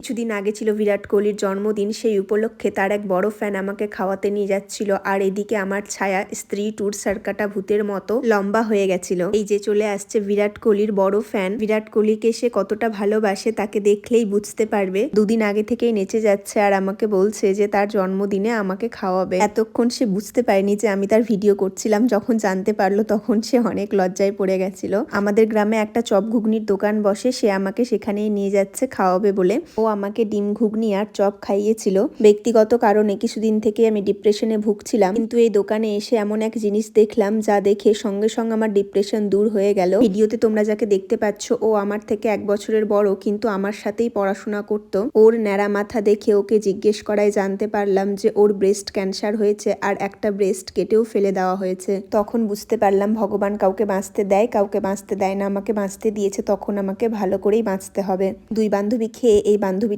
কিছুদিন আগে ছিল বিরাট কোহলির জন্মদিন, সেই উপলক্ষে তার এক বড় ফ্যান আমাকে খাওয়াতে নিয়ে যাচ্ছিল। আর এদিকে আমার ছায়া স্ত্রী টুর সার্কাটা ভূতের মতো লম্বা হয়ে গেছিল। এই যে চলে আসছে বিরাট কোহলির বড় ফ্যান। বিরাট কোহলিকে সে কতটা ভালোবাসে তাকে দেখলেই বুঝতে পারবে। দুদিন আগে থেকেই নেচে যাচ্ছে আর আমাকে বলছে যে তার জন্মদিনে আমাকে খাওয়াবে। এতক্ষণ সে বুঝতে পারেনি যে আমি তার ভিডিও করছিলাম। যখন জানতে পারলো তখন সে অনেক লজ্জায় পড়ে গেছিল। আমাদের গ্রামে একটা চপ ঘুগনির দোকান বসে, সে আমাকে সেখানেই নিয়ে যাচ্ছে খাওয়াবে বলে। ও আমাকে ডিম ঘুগনি আর চপ খাইয়েছিল। ব্যক্তিগত কারণে কিছুদিন থেকে আমি ডিপ্রেশনে ভুগছিলাম, কিন্তু এই দোকানে এসে এমন এক জিনিস দেখলাম যা দেখে সঙ্গে সঙ্গে আমার ডিপ্রেশন দূর হয়ে গেল। ভিডিওতে তোমরা যাকে দেখতে পাচ্ছ ও আমার থেকে 1 বছরের বড়, কিন্তু আমার সাথেই পড়াশোনা করত। ওর ন্যাড়া মাথা দেখে ওকে জিজ্ঞেস করায় জানতে পারলাম যে ওর ব্রেস্ট ক্যান্সার হয়েছে আর একটা ব্রেস্ট কেটেও ফেলে দেওয়া হয়েছে। তখন বুঝতে পারলাম ভগবান কাউকে বাঁচতে দেয়, কাউকে বাঁচতে দেয় না। আমাকে বাঁচতে দিয়েছে, তখন আমাকে ভালো করেই বাঁচতে হবে। দুই বান্ধবী খেয়ে এই বান্ধবী